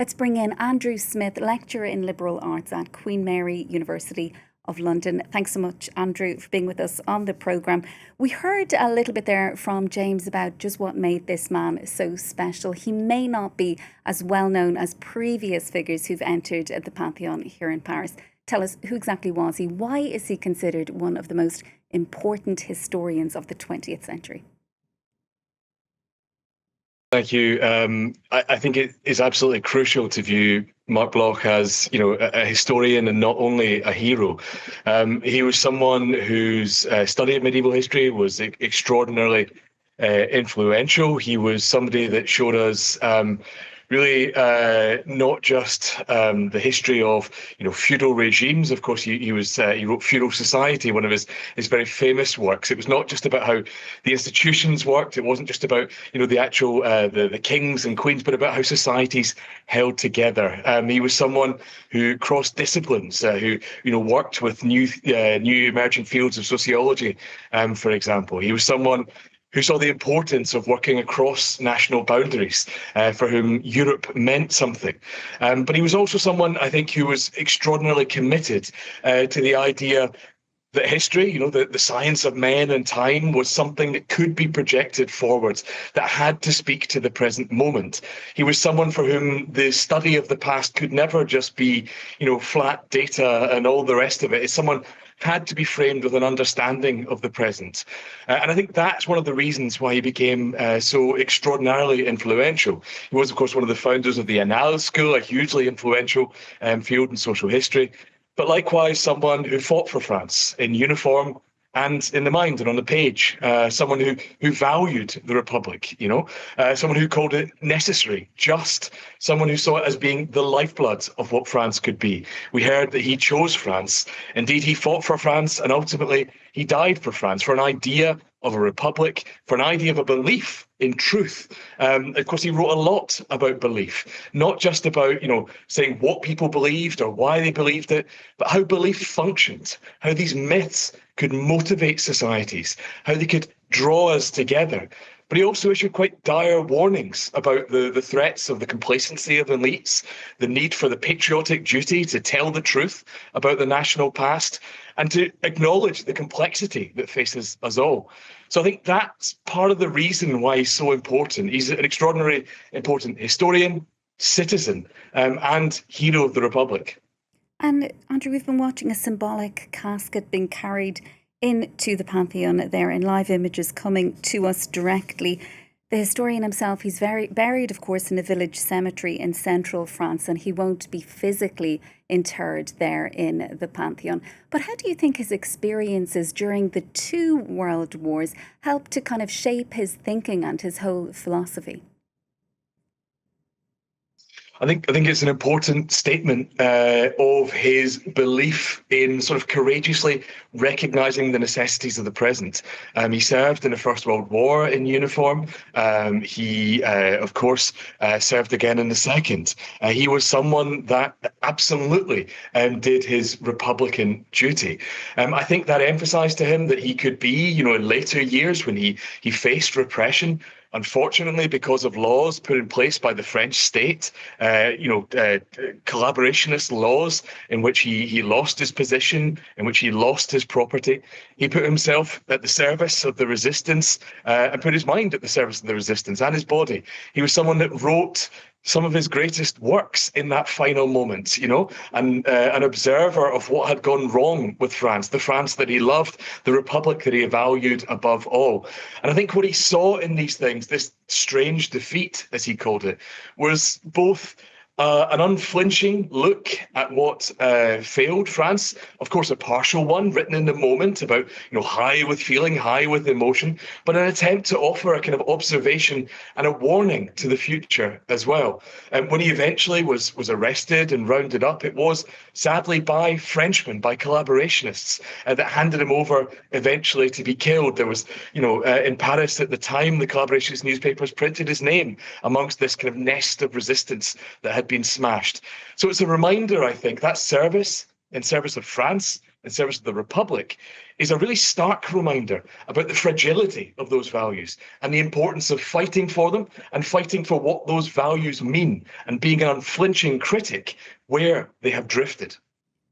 Let's bring in Andrew Smith, lecturer in liberal arts at Queen Mary University of London. Thanks so much, Andrew, for being with us on the programme. We heard a little bit there from James about just what made this man so special. He may not be as well known as previous figures who've entered the Pantheon here in Paris. Tell us, who exactly was he? Why is he considered one of the most important historians of the 20th century? Thank you. I think it is absolutely crucial to view Marc Bloch as, a historian and not only a hero. He was someone whose study of medieval history was extraordinarily influential. He was somebody that showed us really not just the history of feudal regimes. Of course, he wrote Feudal Society, one of his very famous works. It was not just about how the institutions worked. It wasn't just about the actual the kings and queens, but about how societies held together. He was someone who crossed disciplines, who worked with new emerging fields of sociology, for example. He was someone who saw the importance of working across national boundaries, for whom Europe meant something. But he was also someone, I think, who was extraordinarily committed to the idea that history, the science of men and time, was something that could be projected forwards, that had to speak to the present moment. He was someone for whom the study of the past could never just be, flat data and all the rest of it. It's someone had to be framed with an understanding of the present. And I think that's one of the reasons why he became so extraordinarily influential. He was, of course, one of the founders of the Annales School, a hugely influential field in social history, but likewise someone who fought for France in uniform and in the mind and on the page, someone who valued the Republic, someone who called it necessary, just, someone who saw it as being the lifeblood of what France could be. We heard that he chose France. Indeed, he fought for France, and ultimately he died for France, for an idea of a republic, for an idea of a belief in truth. Of course, he wrote a lot about belief, not just about, saying what people believed or why they believed it, but how belief functioned, how these myths could motivate societies, how they could draw us together. But he also issued quite dire warnings about the threats of the complacency of elites, the need for the patriotic duty to tell the truth about the national past, and to acknowledge the complexity that faces us all. So I think that's part of the reason why he's so important. He's an extraordinarily important historian, citizen, and hero of the Republic. And Andrew, we've been watching a symbolic casket being carried into the Pantheon there in live images coming to us directly. The historian himself, he's buried, of course, in a village cemetery in central France, and he won't be physically interred there in the Pantheon. But how do you think his experiences during the two world wars helped to kind of shape his thinking and his whole philosophy? I think it's an important statement of his belief in sort of courageously recognising the necessities of the present. He served in the First World War in uniform. He, of course, served again in the Second. He was someone that absolutely did his Republican duty. I think that emphasised to him that he could be, in later years when he faced repression, unfortunately, because of laws put in place by the French state, collaborationist laws in which he lost his position, in which he lost his property. He put himself at the service of the resistance and put his mind at the service of the resistance and his body. He was someone that wrote some of his greatest works in that final moment, and an observer of what had gone wrong with France, the France that he loved, the Republic that he valued above all. And I think what he saw in these things, this strange defeat, as he called it, was both an unflinching look at what failed France, of course, a partial one written in the moment about, high with feeling, high with emotion, but an attempt to offer a kind of observation and a warning to the future as well. And when he eventually was arrested and rounded up, it was sadly by Frenchmen, by collaborationists that handed him over eventually to be killed. There was, in Paris at the time, the collaborationist newspapers printed his name amongst this kind of nest of resistance that had been smashed. So it's a reminder, I think, that service in service of France, in service of the Republic is a really stark reminder about the fragility of those values and the importance of fighting for them and fighting for what those values mean and being an unflinching critic where they have drifted.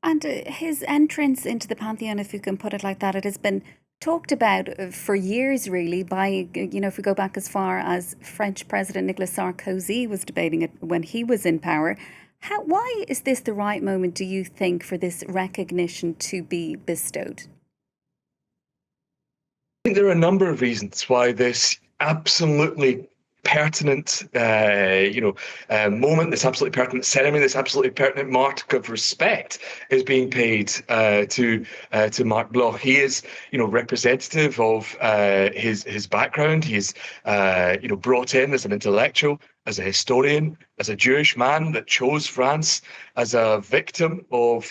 And his entrance into the Pantheon, if you can put it like that, it has been talked about for years, really, by, if we go back as far as French President Nicolas Sarkozy was debating it when he was in power. Why is this the right moment, do you think, for this recognition to be bestowed? I think there are a number of reasons why this absolutely pertinent, moment, this absolutely pertinent ceremony, this absolutely pertinent mark of respect is being paid to Marc Bloch. He is, representative of his background. He is, brought in as an intellectual, as a historian, as a Jewish man that chose France, as a victim of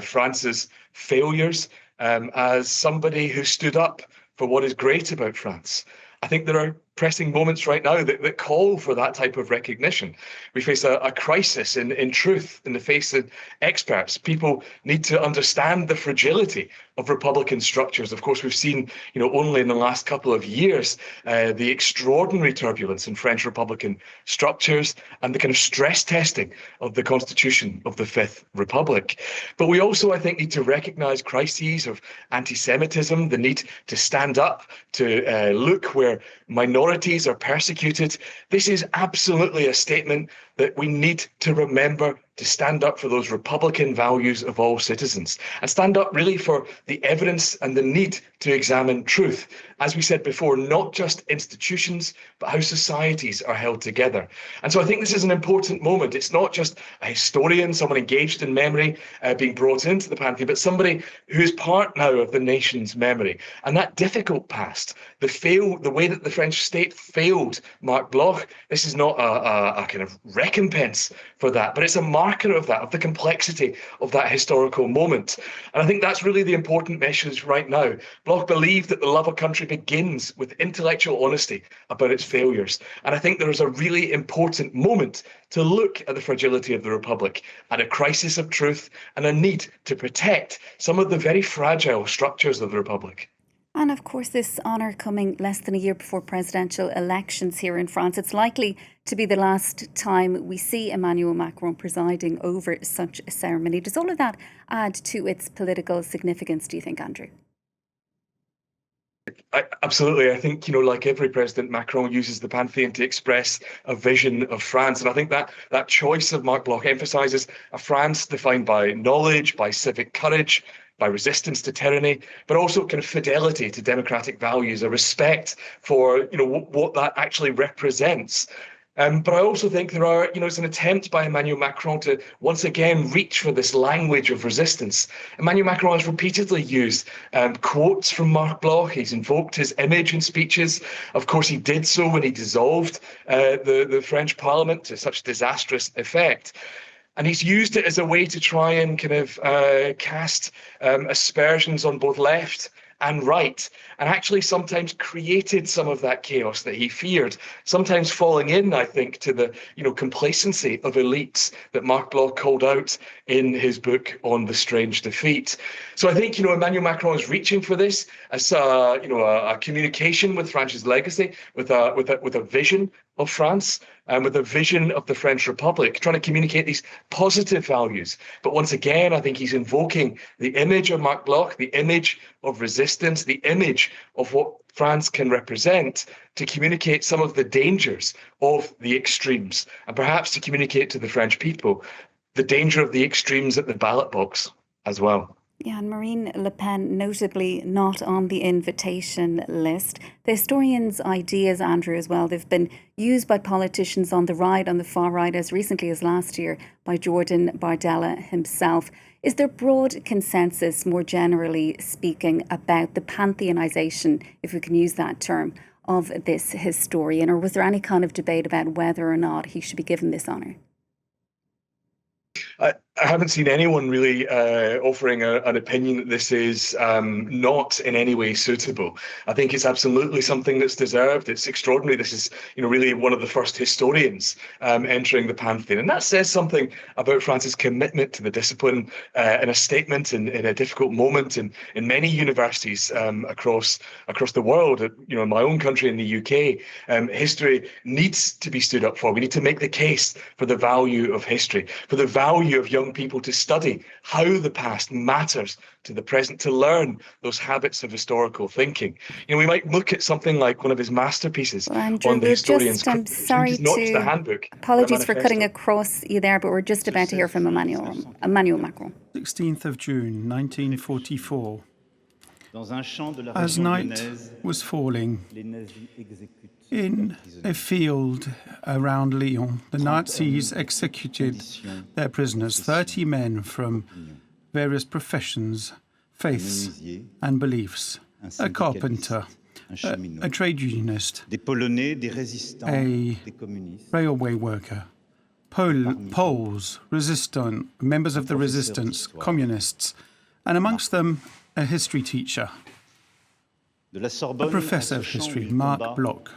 France's failures, as somebody who stood up for what is great about France. I think there are pressing moments right now that call for that type of recognition. We face a crisis in truth in the face of experts. People need to understand the fragility of Republican structures. Of course, we've seen, only in the last couple of years, the extraordinary turbulence in French Republican structures and the kind of stress testing of the Constitution of the Fifth Republic. But we also, I think, need to recognize crises of anti-Semitism, the need to stand up, to look where minorities are persecuted. This is absolutely a statement that we need to remember to stand up for those Republican values of all citizens and stand up really for the evidence and the need to examine truth. As we said before, not just institutions, but how societies are held together. And so I think this is an important moment. It's not just a historian, someone engaged in memory being brought into the Pantheon, but somebody who is part now of the nation's memory. And that difficult past, the way that the French state failed Marc Bloch, this is not a kind of recompense for that, but it's a marker of that, of the complexity of that historical moment. And I think that's really the important message right now. Bloch believed that the love of country begins with intellectual honesty about its failures. And I think there is a really important moment to look at the fragility of the Republic, at a crisis of truth and a need to protect some of the very fragile structures of the Republic. And of course, this honour coming less than a year before presidential elections here in France, it's likely to be the last time we see Emmanuel Macron presiding over such a ceremony. Does all of that add to its political significance, do you think, Andrew? Absolutely. I think, like every president, Macron uses the Pantheon to express a vision of France. And I think that choice of Marc Bloch emphasises a France defined by knowledge, by civic courage, by resistance to tyranny, but also kind of fidelity to democratic values, a respect for, what that actually represents. But I also think it's an attempt by Emmanuel Macron to once again reach for this language of resistance. Emmanuel Macron has repeatedly used quotes from Marc Bloch. He's invoked his image in speeches. Of course, he did so when he dissolved the French Parliament to such disastrous effect. And he's used it as a way to try and kind of cast aspersions on both left and right, and actually sometimes created some of that chaos that he feared, sometimes falling in, I think, to the complacency of elites that Marc Bloch called out in his book on the strange defeat. So I think Emmanuel Macron is reaching for this as a communication with France's legacy, with a vision of France and with a vision of the French Republic, trying to communicate these positive values. But once again, I think he's invoking the image of Marc Bloch, the image of resistance, the image of what France can represent to communicate some of the dangers of the extremes, and perhaps to communicate to the French people the danger of the extremes at the ballot box as well. Yeah, and Marine Le Pen notably not on the invitation list. The historian's ideas, Andrew, as well, they've been used by politicians on the right, on the far right, as recently as last year by Jordan Bardella himself. Is there broad consensus, more generally speaking, about the pantheonisation, if we can use that term, of this historian? Or was there any kind of debate about whether or not he should be given this honour? I haven't seen anyone really offering an opinion that this is not in any way suitable. I think it's absolutely something that's deserved. It's extraordinary. This is, really one of the first historians entering the Pantheon, and that says something about France's commitment to the discipline. In a statement in a difficult moment in many universities across the world, in my own country in the UK, history needs to be stood up for. We need to make the case for the value of history, for the value of young people to study how the past matters to the present, to learn those habits of historical thinking. We might look at something like one of his masterpieces Well, Andrew, on the historian's I'm credit, which sorry is not just a to, handbook, but a apologies for cutting manifesto. across you there, but we're just about to hear from Emmanuel Macron. 16th of June, 1944. As night was falling, in a field around Lyon, the Nazis executed their prisoners, 30 men from various professions, faiths and beliefs, a carpenter, a trade unionist, a railway worker, Poles, members of the resistance, communists, and amongst them a history teacher, a professor of history, Marc Bloch.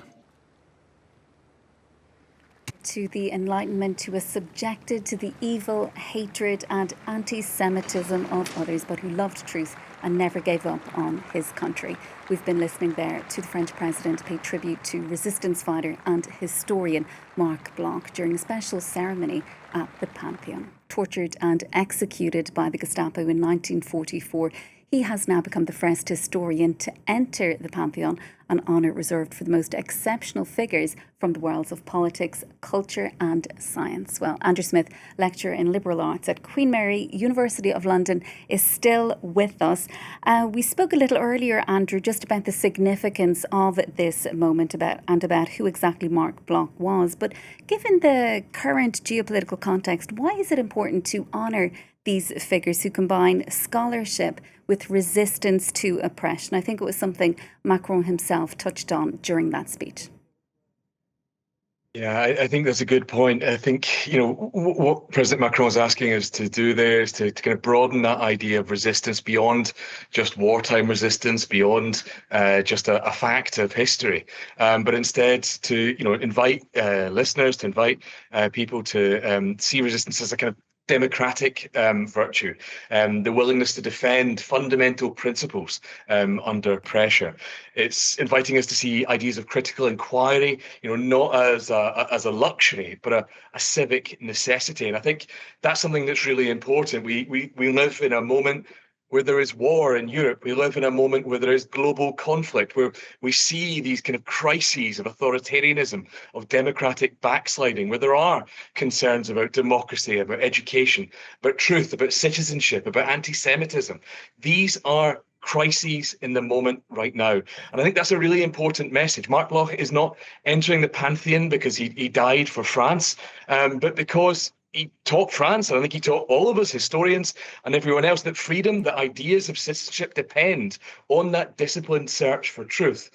To the Enlightenment, who was subjected to the evil, hatred and anti-Semitism of others, but who loved truth and never gave up on his country. We've been listening there to the French president pay tribute to resistance fighter and historian Marc Bloch during a special ceremony at the Pantheon. Tortured and executed by the Gestapo in 1944, he has now become the first historian to enter the Pantheon, an honour reserved for the most exceptional figures from the worlds of politics, culture and science. Well, Andrew Smith, lecturer in liberal arts at Queen Mary, University of London, is still with us. We spoke a little earlier, Andrew, just about the significance of this moment about who exactly Marc Bloch was. But given the current geopolitical context, why is it important to honour these figures who combine scholarship with resistance to oppression? I think it was something Macron himself touched on during that speech. Yeah, I think that's a good point. I think, what President Macron is asking us to do there is to kind of broaden that idea of resistance beyond just wartime resistance, beyond just a fact of history, but instead to, invite listeners, to invite people to see resistance as a kind of democratic virtue, the willingness to defend fundamental principles under pressure. It's inviting us to see ideas of critical inquiry, not as a luxury, but a civic necessity. And I think that's something that's really important. We live in a moment where there is war in Europe. We live in a moment where there is global conflict, where we see these kind of crises of authoritarianism, of democratic backsliding, where there are concerns about democracy, about education, about truth, about citizenship, about anti-Semitism. These are crises in the moment right now. And I think that's a really important message. Marc Bloch is not entering the Pantheon because he died for France, but because he taught France, and I think he taught all of us, historians and everyone else, that freedom, that ideas of citizenship depend on that disciplined search for truth.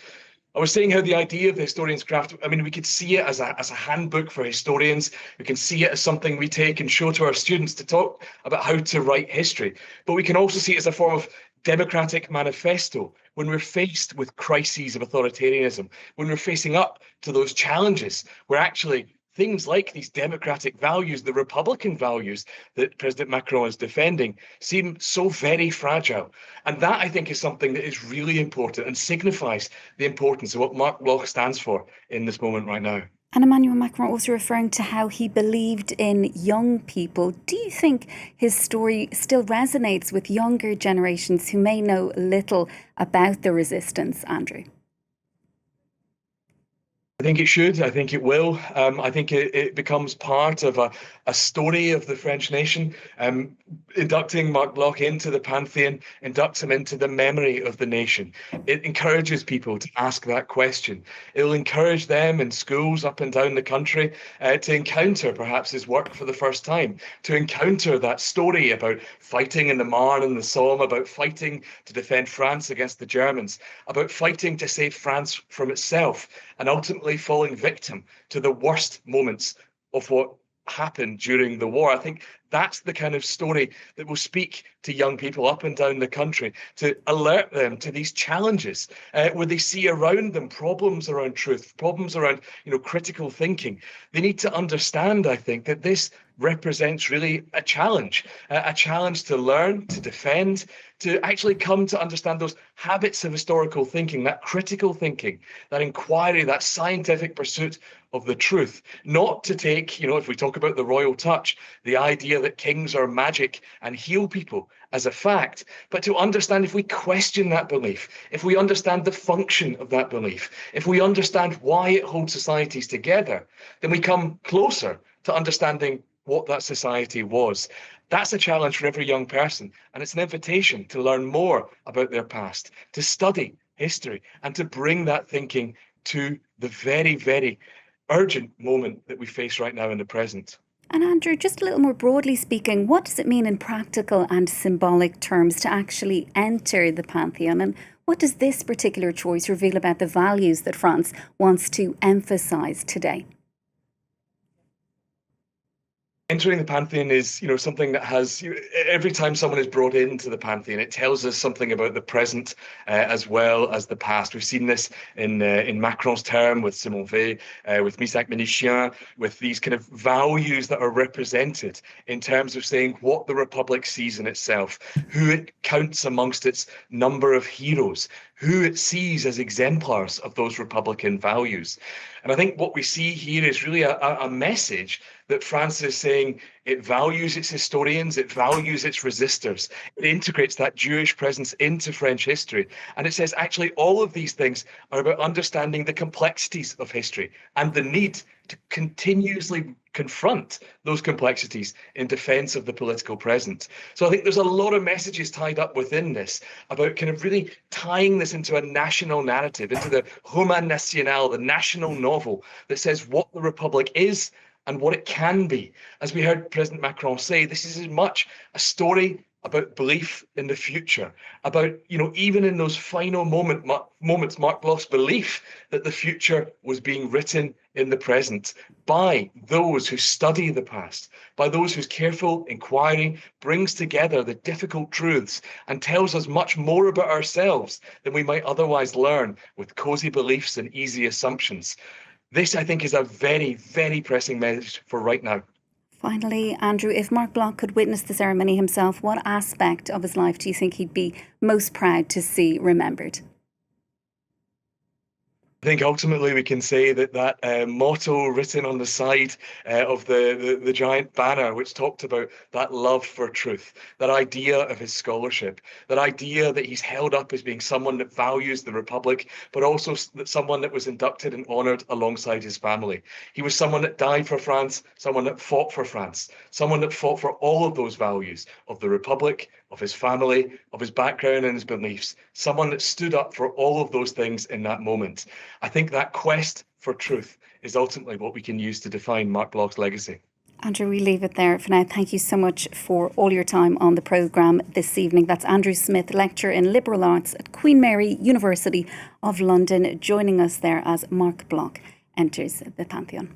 I was saying how the idea of the historian's craft, we could see it as a handbook for historians. We can see it as something we take and show to our students to talk about how to write history. But we can also see it as a form of democratic manifesto when we're faced with crises of authoritarianism, when we're facing up to those challenges where actually things like these democratic values, the Republican values that President Macron is defending, seem so very fragile. And that, I think, is something that is really important and signifies the importance of what Marc Bloch stands for in this moment right now. And Emmanuel Macron also referring to how he believed in young people. Do you think his story still resonates with younger generations who may know little about the resistance, Andrew? I think it should. I think it will. I think it becomes part of a story of the French nation. Inducting Marc Bloch into the Pantheon inducts him into the memory of the nation. It encourages people to ask that question. It will encourage them in schools up and down the country to encounter perhaps his work for the first time, to encounter that story about fighting in the Marne and the Somme, about fighting to defend France against the Germans, about fighting to save France from itself, and ultimately falling victim to the worst moments of what happened during the war. I think that's the kind of story that will speak to young people up and down the country, to alert them to these challenges where they see around them problems around truth, problems around critical thinking. They need to understand, I think, that this represents really a challenge to learn, to defend, to actually come to understand those habits of historical thinking, that critical thinking, that inquiry, that scientific pursuit of the truth. Not to take, if we talk about the royal touch, the idea that kings are magic and heal people as a fact, but to understand if we question that belief, if we understand the function of that belief, if we understand why it holds societies together, then we come closer to understanding what that society was. That's a challenge for every young person, and it's an invitation to learn more about their past, to study history, and to bring that thinking to the very, very urgent moment that we face right now in the present. And Andrew, just a little more broadly speaking, what does it mean in practical and symbolic terms to actually enter the Pantheon? And what does this particular choice reveal about the values that France wants to emphasise today? Entering the Pantheon is, something that has, every time someone is brought into the Pantheon, it tells us something about the present as well as the past. We've seen this in Macron's term with Simone Veil, with Misak Minicien, with these kind of values that are represented in terms of saying what the Republic sees in itself, who it counts amongst its number of heroes, who it sees as exemplars of those Republican values. And I think what we see here is really a message that France is saying it values its historians, it values its resistors, it integrates that Jewish presence into French history. And it says actually all of these things are about understanding the complexities of history and the need to continuously confront those complexities in defense of the political present. So I think there's a lot of messages tied up within this about kind of really tying this into a national narrative, into the roman national, the national novel that says what the Republic is and what it can be. As we heard President Macron say, this is as much a story about belief in the future, about, even in those final moments, Marc Bloch's belief that the future was being written in the present by those who study the past, by those whose careful inquiry brings together the difficult truths and tells us much more about ourselves than we might otherwise learn with cozy beliefs and easy assumptions. This, I think, is a very, very pressing message for right now. Finally, Andrew, if Marc Bloch could witness the ceremony himself, what aspect of his life do you think he'd be most proud to see remembered? I think ultimately we can say that motto written on the side of the giant banner, which talked about that love for truth, that idea of his scholarship, that idea that he's held up as being someone that values the Republic, but also that someone that was inducted and honoured alongside his family. He was someone that died for France, someone that fought for France, someone that fought for all of those values of the Republic, of his family, of his background and his beliefs, someone that stood up for all of those things in that moment. I think that quest for truth is ultimately what we can use to define Marc Bloch's legacy. Andrew, we leave it there for now. Thank you so much for all your time on the programme this evening. That's Andrew Smith, lecturer in liberal arts at Queen Mary University of London, joining us there as Marc Bloch enters the Pantheon.